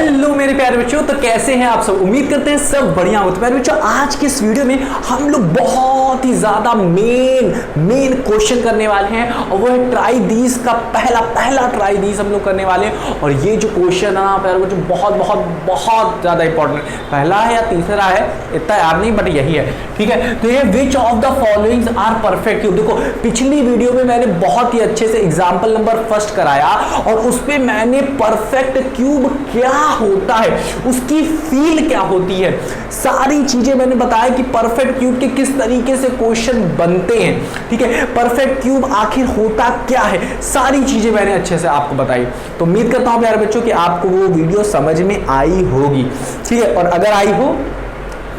Hello मेरे प्यारे बच्चों, तो कैसे हैं आप सब। उम्मीद करते हैं सब बढ़िया हो। तो प्यारे बच्चों, आज के इस वीडियो में हम लोग बहुत ही ज्यादा मेन क्वेश्चन करने वाले हैं और वो है ट्राई दीज का पहला ट्राई दीज हम लोग करने वाले हैं। और ये जो क्वेश्चन है ना प्यारे बच्चों, बहुत ज्यादा इंपॉर्टेंट, पहला है या तीसरा है इतना याद नहीं, बट यही है, ठीक है। तो ये which of the followings are perfect cube. देखो पिछली वीडियो में मैंने बहुत ही अच्छे से एग्जाम्पल नंबर फर्स्ट कराया और उस पर मैंने परफेक्ट क्यूब क्या होता है, उसकी फील क्या होती है, सारी चीजें मैंने बताया कि परफेक्ट क्यूब के किस तरीके से क्वेश्चन बनते हैं, ठीक है। परफेक्ट क्यूब आखिर होता क्या है, सारी चीजें मैंने अच्छे से आपको बताई। तो उम्मीद करता हूं प्यारे बच्चों कि आपको वो वीडियो समझ में आई होगी, ठीक है। और अगर आई हो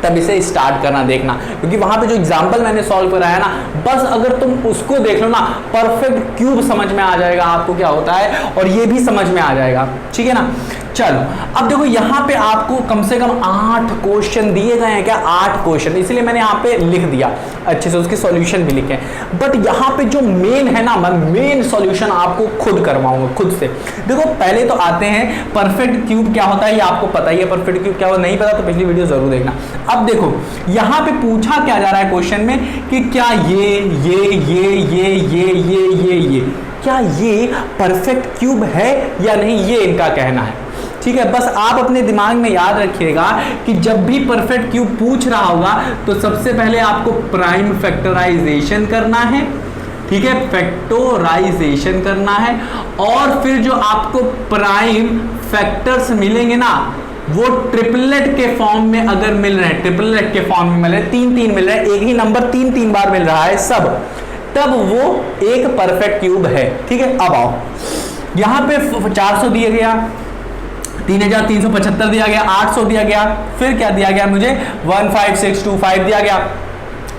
तब इसे स्टार्ट करना देखना, क्योंकि वहां पे जो एग्जांपल मैंने सॉल्व कराया ना, बस अगर तुम उसको देख लो ना, परफेक्ट क्यूब समझ में आ जाएगा आपको क्या होता है, और ये भी समझ में आ जाएगा, ठीक है ना। चलो अब देखो यहाँ पे आपको कम से कम 8 क्वेश्चन दिए गए हैं, क्या 8 क्वेश्चन, इसलिए मैंने यहाँ पे लिख दिया अच्छे से, उसके सॉल्यूशन भी लिखे। बट यहाँ पे जो मेन है ना, मैं मेन सॉल्यूशन आपको खुद करवाऊंगा, खुद से। देखो पहले तो आते हैं परफेक्ट क्यूब क्या होता है, ये आपको पता ही है परफेक्ट क्यूब क्या होता है, नहीं पता तो पिछली वीडियो जरूर देखना। अब देखो यहाँ पे पूछा क्या जा रहा है क्वेश्चन में कि क्या ये क्या ये परफेक्ट क्यूब है या नहीं, ये इनका कहना है, ठीक है। बस आप अपने दिमाग में याद रखिएगा कि जब भी परफेक्ट क्यूब पूछ रहा होगा तो सबसे पहले आपको प्राइम फैक्टराइजेशन करना है, ठीक है, फैक्टराइजेशन करना है, और फिर जो आपको प्राइम फैक्टर्स मिलेंगे ना, वो ट्रिपलेट के फॉर्म में अगर मिल रहे हैं, ट्रिपलेट के फॉर्म में मिल रहे हैं, 3 मिल रहे हैं, एक ही नंबर 3 बार मिल रहा है सब, तब वो एक परफेक्ट क्यूब है, ठीक है। अब आओ यहां पे 400 दिया गया, 3375 दिया गया, 800 दिया गया, फिर क्या दिया गया मुझे 15625 दिया गया,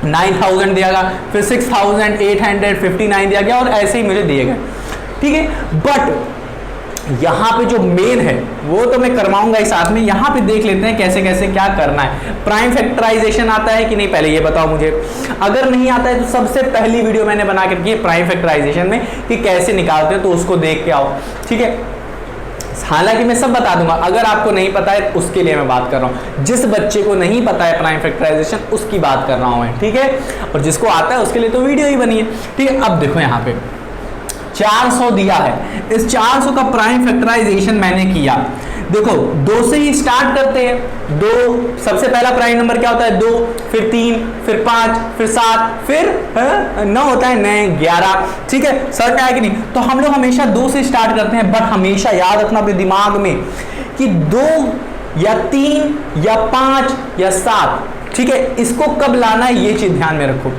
9000 दिया गया, फिर 6859 दिया गया, और ऐसे ही मुझे दिए गए, ठीक है। बट यहां पे जो मेन है वो तो मैं करवाऊंगा ही साथ में। यहां पे देख लेते हैं कैसे कैसे क्या करना है। प्राइम फैक्टराइजेशन आता है कि नहीं, पहले ये बताओ मुझे। अगर नहीं आता है तो सबसे पहली वीडियो मैंने बना के रखी है प्राइम फैक्टराइजेशन में कि कैसे निकालते हैं, तो उसको देख के आओ, ठीक है। हालांकि मैं सब बता दूंगा, अगर आपको नहीं पता है उसके लिए मैं बात कर रहा हूं, जिस बच्चे को नहीं पता है प्राइम फैक्टराइजेशन उसकी बात कर रहा हूं मैं, ठीक है। और जिसको आता है उसके लिए तो वीडियो ही बनी है, ठीक है। अब देखो यहाँ पे 400 दिया है, इस 400 का प्राइम फैक्टराइजेशन मैंने किया। देखो 2 से ही स्टार्ट करते हैं। 2 सबसे पहला प्राइम नंबर क्या होता है, 2, फिर 3, फिर 5, फिर 7, फिर 9 होता है, 9, 11, ठीक है। समझ में आया कि नहीं। तो हम लोग हमेशा 2 से स्टार्ट करते हैं, बट हमेशा याद रखना अपने दिमाग में कि 2 या 3 या 5 या 7, ठीक है, इसको कब लाना है ये चीज ध्यान में रखो।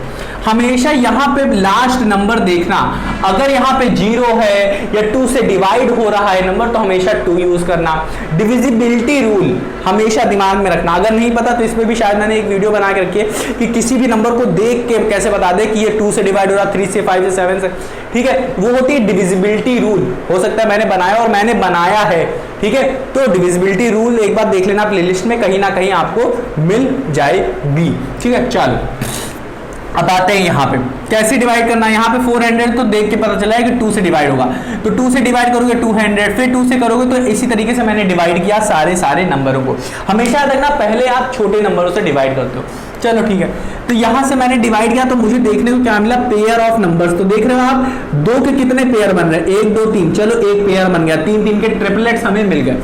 हमेशा यहां पे लास्ट नंबर देखना, अगर यहां पे 0 है या 2 से डिवाइड हो रहा है नंबर तो हमेशा 2 यूज करना। डिविजिबिलिटी रूल हमेशा दिमाग में रखना। अगर नहीं पता तो इसमें भी शायद मैंने एक वीडियो बना के रखी है कि किसी भी नंबर को देख के कैसे बता दे कि ये 2 से डिवाइड हो रहा, 3 से, 5 से, 7 से, ठीक है। वो होती है डिविजिबिलिटी रूल। हो सकता है मैंने बनाया और मैंने बनाया है, ठीक है। तो डिविजिबिलिटी रूल एक बार देख लेना प्लेलिस्ट में, कहीं ना कहीं आपको मिल जाएगी, ठीक है। चलो अब आते हैं यहाँ पे कैसे डिवाइड करना है। यहाँ पे 400 तो देख के पता चला है कि 2 से डिवाइड होगा, तो 2 से डिवाइड करोगे 200, फिर 2 से करोगे, तो इसी तरीके से मैंने डिवाइड किया सारे नंबरों को। हमेशा याद रखना पहले आप छोटे नंबरों से डिवाइड करते हो। चलो ठीक है, तो यहां से मैंने डिवाइड किया तो मुझे देखने को क्या मिला, पेयर ऑफ नंबर्स। तो देख रहे हो आप 2 के कितने पेयर बन रहे हैं, 1 2 3, चलो एक पेयर बन गया, 3 के ट्रिपलेट्स हमें मिल गए।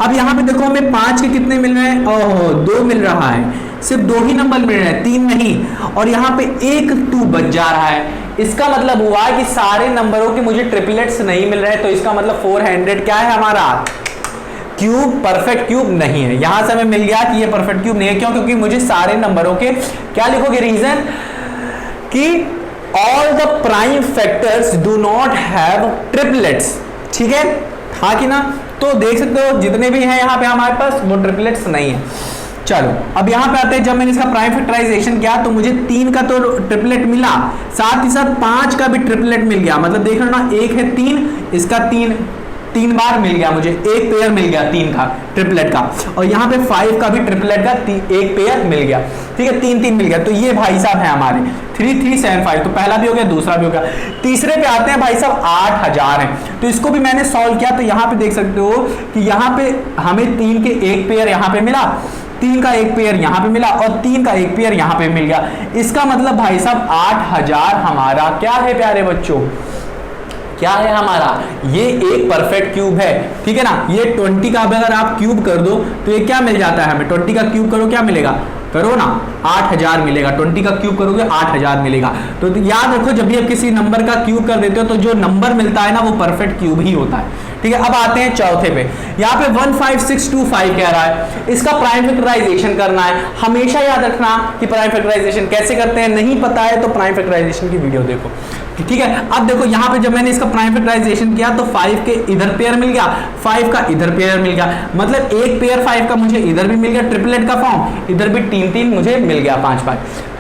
अब यहाँ पे देखो हमें 5 के कितने मिल रहे हैं, ओहो 2 मिल रहा है, सिर्फ 2 ही नंबर मिल रहे हैं, 3 नहीं, और यहाँ पे एक 2 बच जा रहा है। इसका मतलब हुआ कि सारे नंबरों के मुझे ट्रिपलेट्स नहीं मिल रहे, तो इसका मतलब 400 क्या है हमारा क्यूब, परफेक्ट क्यूब नहीं है। यहां से हमें मिल गया कि ये परफेक्ट क्यूब नहीं है। क्यों? क्योंकि मुझे सारे नंबरों के क्या लिखोगे रीजन कि all the prime factors do not have triplets, ठीक है, हाँ कि ना। तो देख सकते हो जितने भी हैं यहाँ पे हमारे पास वो ट्रिपलेट्स नहीं है। चलो अब यहाँ पे आते हैं, जब मैंने इसका प्राइम फैक्टराइजेशन किया तो मुझे 3 का तो ट्रिपलेट मिला, साथ ही साथ 5 का भी ट्रिपलेट मिल गया। मतलब देख लो ना, एक है 3, इसका 3, 3 बार मिल गया मुझे, एक पेयर मिल गया 3 का ट्रिपलेट का, और यहाँ पे 5 का भी ट्रिपलेट का एक पेयर मिल गया, ठीक है, 3 मिल गया। तो ये भाई साहब है हमारे 3375, तो पहला भी हो गया, दूसरा भी हो गया। तीसरे पे आते हैं भाई साहब 8000 है, तो इसको भी मैंने सॉल्व किया, तो यहाँ पे देख सकते हो कि यहाँ पे हमें 3 के एक पेयर यहाँ पे मिला, 3 का एक पेयर यहाँ पे मिला और 3 का एक पेयर यहाँ पे मिल गया। इसका मतलब भाई साहब 8000 हमारा क्या है प्यारे बच्चों, क्या है हमारा, ये एक परफेक्ट क्यूब है, ठीक है ना। ये 20 का अगर आप क्यूब कर दो तो ये क्या मिल जाता है हमें, 20 का क्यूब करो क्या मिलेगा, करो ना 8000 मिलेगा, 20 का क्यूब करोगे 8000 मिलेगा। तो याद रखो जब भी आप किसी नंबर का क्यूब कर देते हो तो जो नंबर मिलता है ना वो परफेक्ट क्यूब ही होता है, ठीक है। अब आते हैं चौथे पे, यहाँ पे 15625 कह रहा है, इसका प्राइम फैक्टराइजेशन करना है। हमेशा याद रखना कि प्राइम फैक्टराइजेशन कैसे करते हैं, नहीं पता है तो प्राइम फैक्टराइजेशन की वीडियो देखो, ठीक है। अब देखो यहाँ पे जब मैंने इसका प्राइम फैक्टराइजेशन किया तो 5 के इधर पेयर मिल गया, 5 का इधर पेयर मिल गया, मतलब एक पेयर 5 का मुझे इधर भी मिल गया ट्रिपलेट का फॉर्म, इधर भी 3 मुझे मिल गया, 5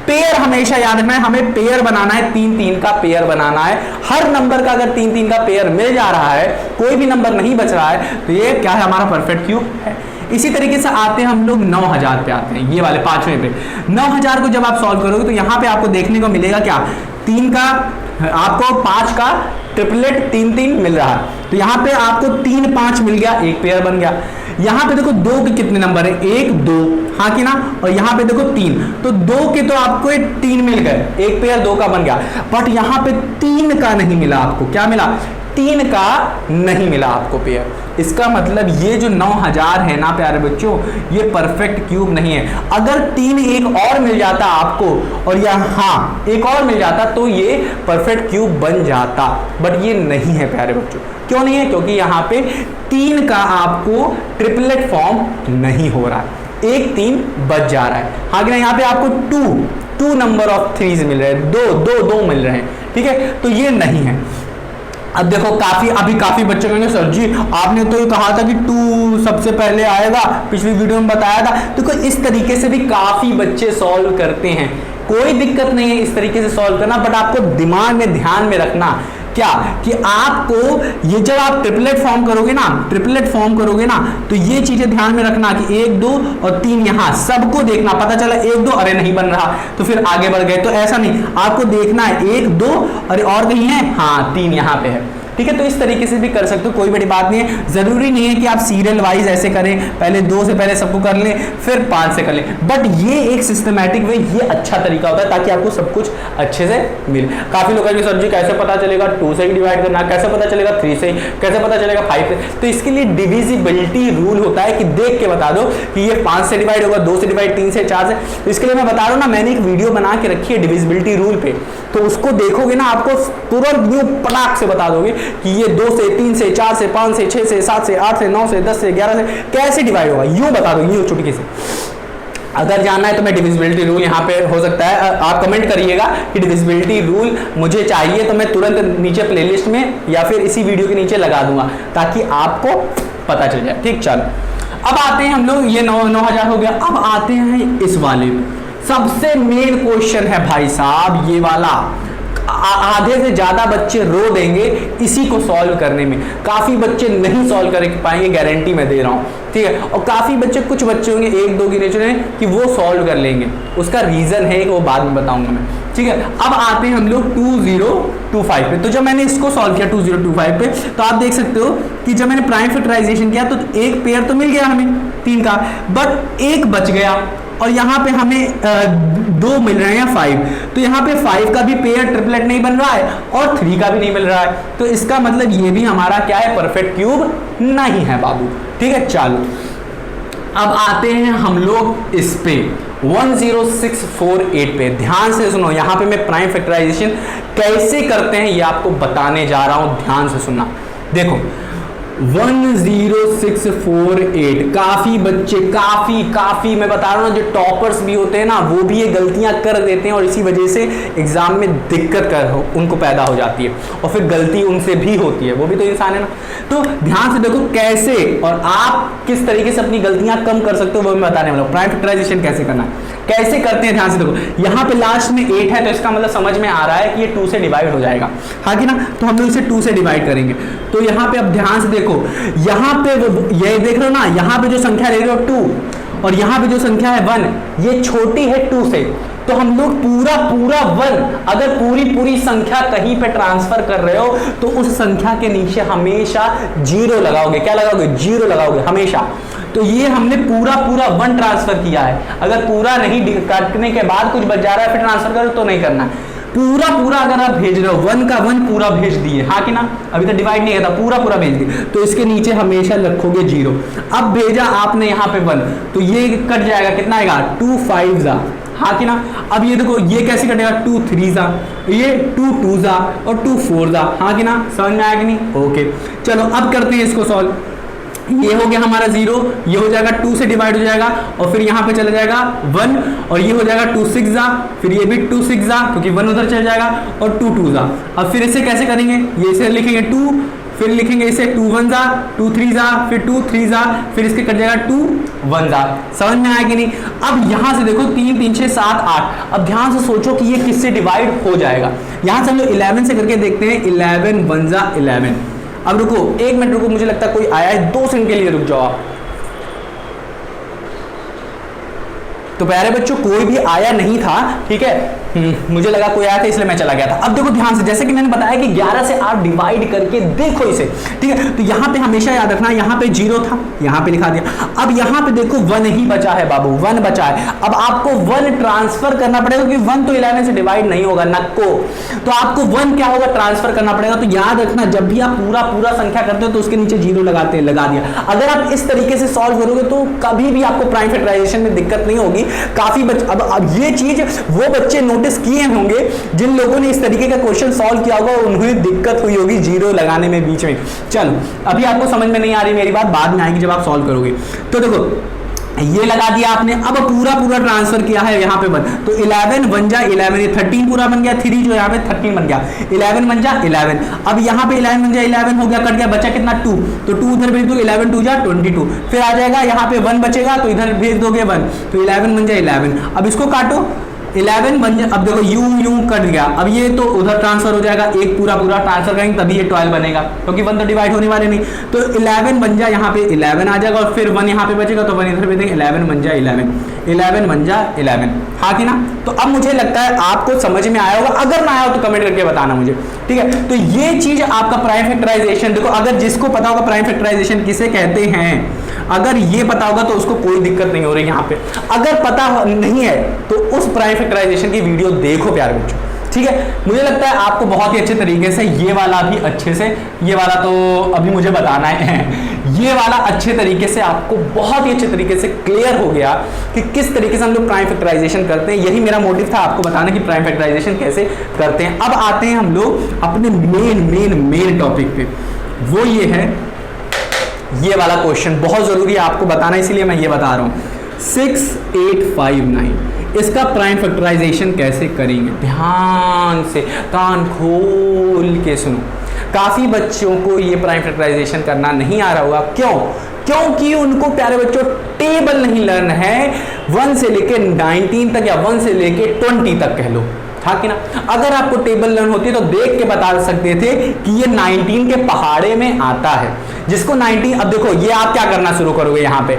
पेयर। हमेशा याद रखना है हमें पेयर बनाना है, 3 का पेयर बनाना है। हर नंबर का अगर 3 का पेयर मिल जा रहा है, कोई भी नंबर नहीं बच रहा है, तो ये क्या है हमारा परफेक्ट क्यूब है। इसी तरीके से आते हैं हम लोग 9000 पे आते हैं, ये वाले 5वें पे। 9000 को जब आप सॉल्व करोगे तो यहाँ पे आपको देखने को मिलेगा क्या, 3 का आपको 5 का ट्रिपलेट 3 मिल रहा है, तो यहाँ पे आपको 3 5 मिल गया, एक पेयर बन गया। यहाँ पे देखो 2 के कितने नंबर है, 1 2, हाँ कि ना, और यहाँ पे देखो 3, तो 2 के तो आपको 3 मिल गए, एक पेयर 2 का बन गया। बट यहाँ पे 3 का नहीं मिला आपको, क्या मिला, 3 का नहीं मिला आपको पेयर। इसका मतलब ये जो 9000 है ना प्यारे बच्चों, ये परफेक्ट क्यूब नहीं है। अगर 3 एक और मिल जाता आपको और यहाँ एक और मिल जाता तो ये परफेक्ट क्यूब बन जाता, बट ये नहीं है प्यारे बच्चों। क्यों नहीं है, क्योंकि यहाँ पे 3 का आपको ट्रिपलेट फॉर्म नहीं हो रहा है, एक 3 बच जा रहा है, हाँ कि ना। यहाँ पे आपको 2 नंबर ऑफ 3 मिल रहे हैं, 2 मिल रहे हैं, ठीक है, तो ये नहीं है। अब देखो अभी काफी बच्चे कहेंगे सर जी आपने तो ये कहा था कि 2 सबसे पहले आएगा, पिछली वीडियो में बताया था। तो इस तरीके से भी काफी बच्चे सॉल्व करते हैं, कोई दिक्कत नहीं है इस तरीके से सॉल्व करना, बट आपको दिमाग में ध्यान में रखना क्या कि आपको ये जब आप ट्रिपलेट फॉर्म करोगे ना, तो ये चीजें ध्यान में रखना कि 1 2 और 3 यहाँ सबको देखना, पता चला 1 2 अरे नहीं बन रहा तो फिर आगे बढ़ गए, तो ऐसा नहीं, आपको देखना है 1 2 अरे और कहीं है, हाँ 3 यहाँ पे है, ठीक है। तो इस तरीके से भी कर सकते हो, कोई बड़ी बात नहीं है। जरूरी नहीं है कि आप सीरियल वाइज ऐसे करें, पहले 2 से पहले सबको कर लें फिर 5 से कर लें, बट ये एक सिस्टमैटिक वे, ये अच्छा तरीका होता है ताकि आपको सब कुछ अच्छे से मिले। काफी लोग कहेंगे सर जी कैसे पता चलेगा 2 से डिवाइड करना, कैसे पता चलेगा 3 से, कैसे पता चलेगा 5 से, तो इसके लिए डिविजिबिलिटी रूल होता है कि देख के बता दो कि ये 5 से डिवाइड होगा, 2 से डिवाइड, 3 से, 4 से। तो इसके लिए मैं बता रहा हूँ ना, मैंने एक वीडियो बना के रखी है डिविजिबिलिटी रूल पे, तो उसको देखोगे ना आपको तुरंत यूं पटाख से बता दोगे कि ये 2 से, 3 से, 4 से, 5 से, 6 से, 7 से, 8 से, 9 से, 10 से, 11 से कैसे डिवाइड होगा, यूं बता दो, यूं चुटकी से। अगर जानना है तो मैं डिविजिबिलिटी रूल यहाँ पे हो सकता है आप कमेंट करिएगा कि डिविजिबिलिटी रूल मुझे चाहिए, तो मैं तुरंत नीचे प्लेलिस्ट में या फिर इसी वीडियो के नीचे लगा दूंगा ताकि आपको पता चल जाए, ठीक। चलो अब आते हैं हम लोग, ये 9000 हो गया। अब आते हैं इस वाले, सबसे मेन क्वेश्चन है भाई साहब ये वाला, आधे से ज्यादा बच्चे रो देंगे इसी को सॉल्व करने में, काफी बच्चे नहीं सॉल्व कर पाएंगे, गारंटी मैं दे रहा हूं, ठीक है। और काफी बच्चे, कुछ बच्चे होंगे 1 2 गिने चुने कि वो सॉल्व कर लेंगे, उसका रीजन है कि वो बाद में बताऊंगा मैं, ठीक है। अब आते हैं हम लोग 2025 पे। तो जब मैंने इसको सॉल्व किया 2025 पे, तो आप देख सकते हो कि जब मैंने प्राइम फैक्टराइजेशन किया तो एक पेयर तो मिल गया हमें 3 का, बट एक बच गया और यहाँ पे हमें 2 मिल रहे हैं 5, तो यहाँ पे 5 का भी पेयर ट्रिपलेट नहीं बन रहा है और 3 का भी नहीं मिल रहा है, तो इसका मतलब ये भी हमारा क्या है, परफेक्ट क्यूब नहीं है बाबू, ठीक है। चलो अब आते हैं हम लोग इस पे 10648 पे, ध्यान से सुनो, यहाँ पे मैं प्राइम फैक्टराइजेशन कैसे करते हैं ये आपको बताने जा रहा हूं, ध्यान से सुनना। देखो 10648, काफी बच्चे काफी मैं बता रहा हूँ जो टॉपर्स भी होते हैं ना, वो भी ये गलतियां कर देते हैं और इसी वजह से एग्जाम में दिक्कत उनको पैदा हो जाती है और फिर गलती उनसे भी होती है, वो भी तो इंसान है ना। तो ध्यान से देखो कैसे और आप किस तरीके से अपनी गलतियां कम कर सकते हो वो मैं बताने वाला हूँ। प्राइम फैक्टराइजेशन कैसे करना है, कैसे करते हैं ध्यान से देखो, यहाँ पे लास्ट में 8 है तो इसका मतलब समझ में आ रहा है कि ये 2 से डिवाइड हो जाएगा, हाँ कि ना। तो हम लोग इसे 2 से डिवाइड करेंगे। तो यहाँ पे अब ध्यान से देखो, यहाँ पे ये देख रहे हो ना, यहाँ पे जो संख्या ले रहे हो 2 और यहाँ पे जो संख्या है 1, ये छोटी है 2 से। तो हम लोग पूरा 1, अगर पूरी संख्या कहीं पे ट्रांसफर कर रहे हो तो उस संख्या के नीचे हमेशा 0 लगाओगे। क्या लगाओगे? 0 लगाओगे हमेशा। तो ये हमने पूरा 1 ट्रांसफर किया है। अगर पूरा नहीं काटने के बाद कुछ बच जा रहा है फिर ट्रांसफर करो तो नहीं करना। पूरा अगर आप भेज रहे हो 1 का 1 पूरा भेज दिए, हाँ कि ना, अभी तो डिवाइड नहीं था, पूरा भेज दिए, तो इसके नीचे हमेशा रखोगे 0। अब भेजा आपने यहाँ पे 1 तो ये कट जाएगा, कितना आएगा? 2 5 जा, हाँ कि ना। अब ये देखो ये कैसे कटेगा? 2 3 जा, ये 2 2 जा और 2 4 जा, हाँ कि ना। समझ में आएगा नहीं? ओके चलो अब करते हैं इसको सॉल्व। ये हो गया हमारा 0, ये हो जाएगा 2 से डिवाइड हो जाएगा और फिर यहाँ पे चला जाएगा 1 और ये हो जाएगा 2 6 जा, फिर ये भी 2 6 जा क्योंकि 1 उधर चल जाएगा और 2 2 जा। अब फिर इसे कैसे करेंगे? ये इसे लिखेंगे 2, फिर लिखेंगे इसे 2 1 जा, 2 3 जा, फिर 2 3 जा, फिर इसके कट जाएगा 2 1 जा। समझ में आया कि नहीं? अब यहाँ से देखो 3 3 6 7 8। अब ध्यान से सोचो कि ये किससे डिवाइड हो जाएगा। यहाँ से हम लोग 11 से करके देखते हैं। 11 1 जा 11। अब रुको 1 मिनट रुको, मुझे लगता है कोई आया है, 2 सेकंड के लिए रुक जाओ आप। तो प्यारे बच्चों कोई भी आया नहीं था, ठीक है। मुझे लगा कोई आया था इसलिए मैं चला गया था। अब देखो ध्यान से, जैसे कि मैंने बताया कि 11 से आप डिवाइड करके देखो इसे, ठीक है। तो यहाँ पे हमेशा याद रखना, यहाँ पे 0 था, यहाँ पे लिखा दिया। अब यहाँ पे देखो 1 ही बचा है बाबू, 1 बचा है। अब आपको 1 ट्रांसफर करना पड़ेगा क्योंकि 1 तो 11 से डिवाइड नहीं होगा नको। तो आपको 1 क्या होगा? ट्रांसफर करना पड़ेगा। तो याद रखना जब भी आप पूरा संख्या करते हो तो उसके नीचे 0 लगाते हैं, लगा दिया। अगर आप इस तरीके से सॉल्व करोगे तो कभी भी आपको प्राइम फैक्टराइजेशन में दिक्कत नहीं होगी। काफी अब ये चीज वो बच्चे नोटिस किए होंगे जिन लोगों ने इस तरीके का क्वेश्चन सॉल्व किया होगा, उन्हें दिक्कत हुई होगी 0 लगाने में बीच में। चलो अभी आपको समझ में नहीं आ रही मेरी बात, बाद में आएगी जब आप सॉल्व करोगे। तो देखो ये लगा दिया आपने। अब पूरा ट्रांसफर किया है यहाँ पे 1, तो 11 1 जा 11, ये 13 पूरा बन गया, 3 जो यहाँ पे 13 बन गया, 11 1 जा 11। अब यहाँ पे 11 1 जा 11 हो गया, कट गया, बचा कितना? 2। तो 2 उधर भेज दो, 11 2 जा 22। फिर आ जाएगा यहाँ पे 1 बचेगा तो इधर भेज दोगे 1, तो 11 1 जा 11। अब इसको काटो, 11 बन जाए। अब देखो यूं कट गया, अब ये तो उधर ट्रांसफर हो जाएगा, एक पूरा ट्रांसफर करेंगे तभी ये 12 बनेगा क्योंकि 1 तो डिवाइड होने वाले नहीं। तो 11 बन जाए, यहाँ पे 11 आ जाएगा और फिर 1 यहाँ पे बचेगा तो 1 इधर भेज देंगे, 11 बन जाए 11, 11 बन जा 11, हाँ कि ना। तो अब मुझे लगता है आपको समझ में आया होगा, अगर ना आया हो तो कमेंट करके बताना मुझे, ठीक है। तो ये चीज आपका प्राइम फैक्टराइजेशन, देखो अगर जिसको पता होगा प्राइम फैक्टराइजेशन किसे कहते हैं, अगर ये पता होगा तो उसको कोई दिक्कत नहीं हो रही यहाँ पे। अगर पता नहीं है तो उस प्राइम फैक्टराइजेशन की वीडियो देखो प्यारे बच्चों, ठीक है। मुझे लगता है आपको बहुत ही अच्छे तरीके से ये वाला भी अच्छे से, ये वाला तो अभी मुझे बताना है ये वाला अच्छे तरीके से आपको बहुत ही अच्छे तरीके से क्लियर हो गया कि किस तरीके से हम लोग प्राइम फैक्टराइजेशन करते हैं। यही मेरा मोटिव था आपको बताना कि प्राइम फैक्टराइजेशन कैसे करते हैं। अब आते हैं हम लोग अपने मेन टॉपिक पे, वो ये है, ये वाला क्वेश्चन बहुत जरूरी है आपको बताना, इसीलिए मैं ये बता रहा हूं। 6 8 5 9 इसका प्राइम फैक्टराइजेशन कैसे करेंगे? ध्यान से कान खोल के सुनो। काफी बच्चों को ये प्राइम फैक्टराइजेशन करना नहीं आ रहा होगा। क्यों? क्योंकि उनको प्यारे बच्चों टेबल नहीं लर्न है 1 से लेके 19 तक या 1 से लेके 20 तक कह लो, हाँ कि ना। अगर आपको टेबल लर्न होती तो देख के बता सकते थे कि ये 19 के पहाड़े में आता है। जिसको 19, अब देखो ये आप क्या करना शुरू करोगे, यहाँ पे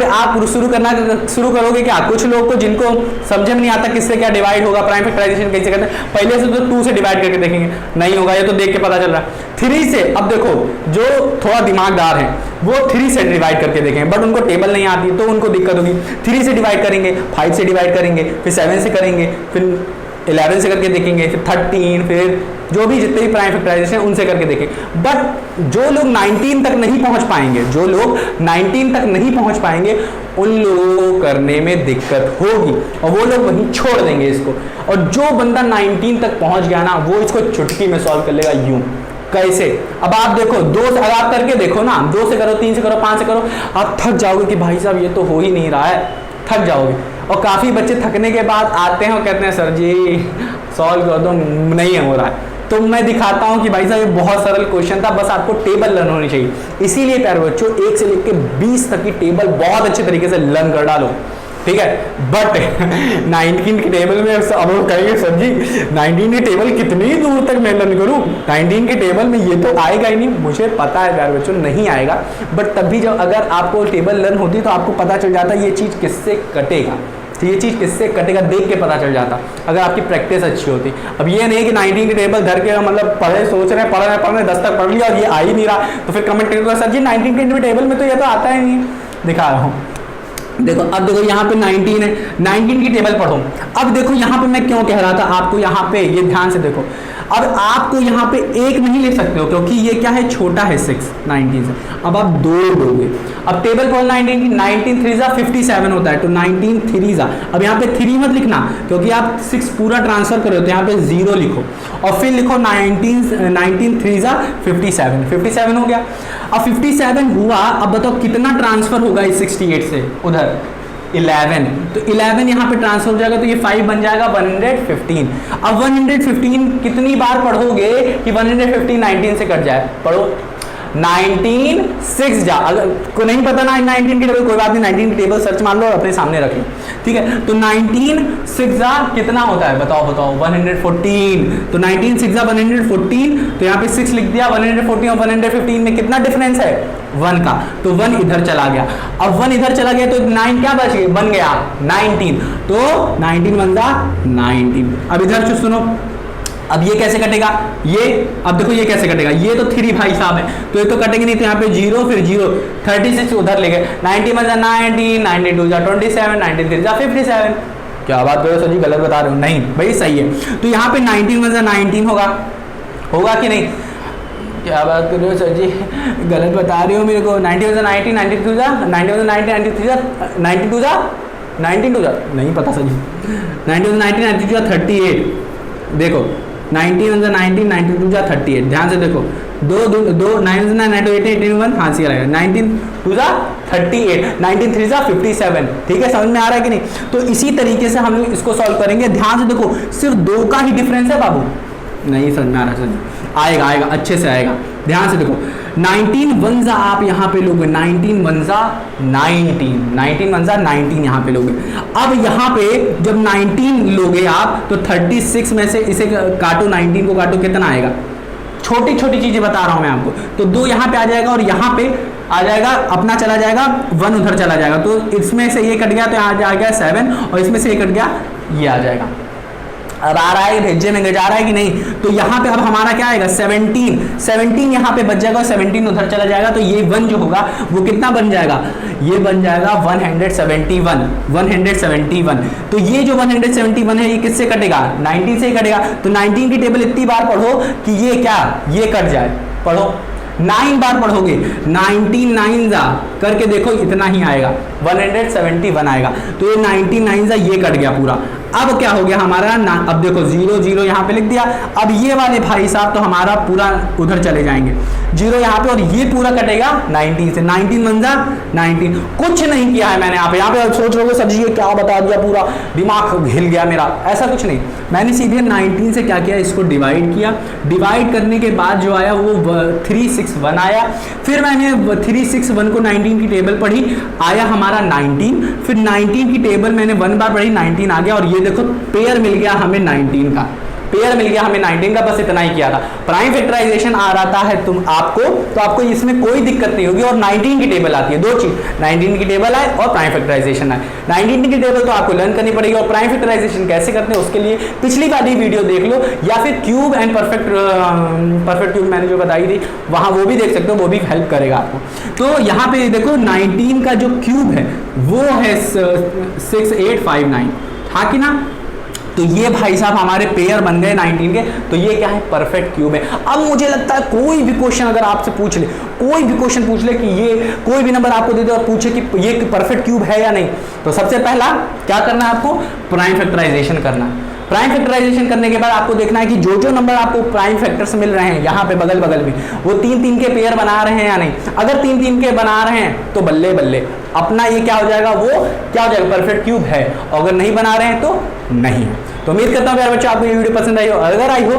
आप शुरू करोगे क्या? कुछ लोग को जिनको समझ में नहीं आता किससे क्या डिवाइड होगा, प्राइम फैक्टराइजेशन कैसे करते हैं, पहले से तो 2 से डिवाइड करके देखेंगे, नहीं होगा, ये तो देख के पता चल रहा है। 3 से, अब देखो जो थोड़ा दिमागदार है वो 3 से डिवाइड करके देखेंगे, बट उनको टेबल नहीं आती तो उनको दिक्कत होगी। 3 से डिवाइड करेंगे, 5 से डिवाइड करेंगे, फिर 7 से करेंगे, फिर 11 से करके देखेंगे, फिर 13, फिर जो भी जितने भी प्राइम फैक्टराइजेशन उनसे करके देखेंगे। बट जो लोग 19 तक नहीं पहुंच पाएंगे, उन लोगों को करने में दिक्कत होगी और वो लोग वहीं छोड़ देंगे इसको। और जो बंदा 19 तक पहुंच गया ना, वो इसको चुटकी में सॉल्व कर लेगा। यूं कैसे? अब आप देखो 2 से, आप करके देखो ना, 2 से करो, 3 से करो, 5 से करो, आप थक जाओगे कि भाई साहब ये तो हो ही नहीं रहा है, थक जाओगे। और काफी बच्चे थकने के बाद आते हैं और कहते हैं सर जी सॉल्व कर दो, नहीं हो रहा है। तो मैं दिखाता हूं कि भाई साहब ये बहुत सरल क्वेश्चन था, बस आपको टेबल लर्न होनी चाहिए। इसीलिए प्यारे बच्चों 1 से लेकर 20 तक की टेबल बहुत अच्छे तरीके से लर्न कर डालो। ठीक है। बट 19 के टेबल में अब वो कहेंगे सर जी 19 के टेबल कितनी दूर तक मैं लर्न करूँ, 19 के टेबल में ये तो आएगा ही नहीं। मुझे पता है प्यारे बच्चों नहीं आएगा, बट तब भी जब अगर आपको टेबल लर्न होती तो आपको पता चल जाता ये चीज़ किससे कटेगा, तो ये चीज़ किससे कटेगा देख के पता चल जाता अगर आपकी प्रैक्टिस अच्छी होती। अब ये नहीं कि 19 के टेबल धर के मतलब पढ़े सोच रहे हैं पढ़ रहे 10 तक पढ़ लिया और ये आ ही नहीं रहा, तो फिर कमेंट करेगा सर जी 19 के टेबल में तो ये तो आता ही नहीं। दिखा रहा हूँ, देखो अब देखो यहाँ पे 19 है, 19 की टेबल पढ़ो। अब देखो यहाँ पे मैं क्यों कह रहा था आपको, यहाँ पे ये ध्यान से देखो। अब आपको यहाँ पे एक नहीं लिख सकते हो क्योंकि ये क्या है छोटा है 6 19 से। अब आप 2 लोगे। अब टेबल पढ़ो 19 की, 19 3 57 होता है, तो 19 3 अब यहाँ पे 3 मत लिखना क्योंकि आप 6 पूरा ट्रांसफर करो तो यहाँ पे 0 लिखो और फिर लिखो 19 3 57 हो गया। अब 57 हुआ, अब बताओ कितना ट्रांसफर होगा इस 68 से उधर 11, तो 11 यहाँ पे ट्रांसफर हो जाएगा तो ये 5 बन जाएगा 115। अब 115 कितनी बार पढ़ोगे कि 115 19 से कट जाए, पढ़ो 19 6 जा। अगर को नहीं पता ना 19 की टेबल कोई बात नहीं, 19 की टेबल सर्च मार लो और अपने सामने रख लो, ठीक है। तो 19 6 जा कितना होता है बताओ 114, तो 19 6 जा 114, तो यहाँ पे 6 लिख दिया, 114 और 115 में कितना डिफरेंस है 1 का, तो 1 इधर चला गया। अब 1 इधर चला गया तो 9 क्या बच गया, बन गया 19, तो 19 बन जा 19। अब इधर सुनो, अब ये कैसे कटेगा, ये अब देखो ये कैसे कटेगा, ये तो 3 भाई साहब है तो ये तो कटेंगे नहीं, तो यहाँ पे 0 फिर 0 36 उधर ले गए, 90 में 19, 92 जा 27, 93 जा 57। क्या बात कर रहे हो सर जी गलत बता रहे हो, नहीं भाई सही है। तो यहाँ पे 19 में 19 होगा कि नहीं, क्या बात कर रहे हो सर जी गलत बता रहे हो मेरे को, 90 में 19 92 जा 90 में 90 93 जा 92 जा 92 जा नहीं पता सर जी, 90 में 19 92 जा 38, देखो 19 में 19 92 जा 38, ध्यान से देखो 2 9 9 8 81 हाँ सी रहेगा, 19 2 जा 38, 19 3 जा 57, ठीक है। समझ में आ रहा है कि नहीं। तो इसी तरीके से हम लोग इसको सॉल्व करेंगे। ध्यान से देखो सिर्फ 2 का ही डिफरेंस है बाबू, नहीं समझ में आ रहा सर, आएगा अच्छे से आएगा। ध्यान से देखो 19 1 जा आप यहाँ पे लोगे, 19 1 जा 19 1 जा 19 यहाँ पे लोगे। अब यहाँ पे जब 19 लोगे आप तो 36 में से इसे काटो, 19 को काटो, कितना आएगा, छोटी छोटी चीजें बता रहा हूं मैं आपको। तो 2 यहाँ पे आ जाएगा और यहाँ पे आ जाएगा अपना चला जाएगा 1 उधर चला जाएगा, तो इसमें से ये कट गया तो यहाँ आ गया 7 और इसमें से ये कट गया ये आ जाएगा। अब आ रहा है भेजे में जा रहा है कि नहीं, तो यहाँ पे अब हमारा क्या आएगा 17 यहाँ पे बच जाएगा, 17 उधर चला जाएगा तो ये 1 जो होगा वो कितना बन जाएगा, ये बन जाएगा 171। तो ये जो 171 है ये किससे कटेगा, 19 से ही कटेगा। तो 19 की टेबल इतनी बार पढ़ो कि ये क्या ये कट जाए, पढ़ो 9 बार पढ़ोगे, 99 जा करके देखो इतना ही आएगा 171 आएगा। तो ये 99 जा ये कट गया पूरा। अब क्या हो गया हमारा अब देखो 0 0 यहाँ पे लिख दिया। अब ये वाले भाई साहब तो हमारा पूरा उधर चले जाएंगे 0 यहाँ पे और ये पूरा कटेगा 19 से, 19 बन जा 19। कुछ नहीं किया है मैंने यहाँ पे सोच रहे हो सर जी ये क्या बता दिया, पूरा दिमाग हिल गया मेरा, ऐसा कुछ नहीं। मैंने सीधे 19 से क्या किया, इसको डिवाइड किया, डिवाइड करने के बाद जो आया वो 361 आया। फिर मैंने 361 को 19 की टेबल पढ़ी, आया हमारा 19, फिर 19 की टेबल मैंने 1 बार पढ़ी 19 आ गया और ये देखो पेयर मिल गया हमें 19 का, पेयर मिल गया हमें 19 का, बस इतना ही किया था। प्राइम फैक्टराइजेशन आ रहा है तुम आपको तो आपको इसमें कोई दिक्कत नहीं होगी। और 19 की टेबल आती है, 2 चीज, 19 की टेबल आए और प्राइम फैक्टराइजेशन आए। 19 की टेबल तो आपको लर्न करनी पड़ेगी और प्राइम फैक्टराइजेशन कैसे करते हैं उसके लिए पिछली वाली वीडियो देख लो, या फिर क्यूब एंड परफेक्ट क्यूब मैंने जो बताई थी वहां वो भी देख सकते हो, वो भी हेल्प करेगा आपको। तो यहाँ पे देखो 19 का जो क्यूब है वो है 6859, था कि ना। तो ये भाई साहब हमारे पेयर बन गए 19 के, तो ये क्या है परफेक्ट क्यूब है। अब मुझे लगता है कोई भी क्वेश्चन अगर आपसे पूछ ले, कोई भी क्वेश्चन पूछ ले कि ये कोई भी नंबर आपको दे दे और पूछे कि ये परफेक्ट क्यूब है या नहीं, तो सबसे पहला क्या करना है आपको, प्राइम फैक्टराइजेशन करना है। प्राइम फैक्टराइजेशन करने के बाद आपको देखना है कि जो जो नंबर आपको प्राइम फैक्टर्स मिल रहे हैं यहाँ पे बगल बगल में, वो 3-3 के पेयर बना रहे हैं या नहीं। अगर 3-3 के बना रहे हैं तो बल्ले बल्ले अपना ये क्या हो जाएगा, वो क्या हो जाएगा परफेक्ट क्यूब है। अगर नहीं बना रहे हैं तो नहीं है। तो उम्मीद करता हूँ प्यारे बच्चों आपको ये वीडियो पसंद आई हो। अगर आई हो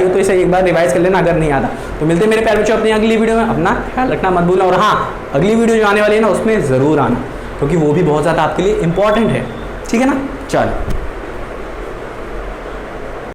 तो इसे एक बार रिवाइज कर लेना अगर नहीं आता। तो मिलते हैं मेरे प्यारे बच्चों अपनी अगली वीडियो में। अपना ख्याल रखना मत भूलना, और हाँ अगली वीडियो जो आने वाली है ना उसमें ज़रूर आना। क्योंकि वो भी बहुत ज़्यादा आपके लिए इंपॉर्टेंट है। ठीक है ना, चलो।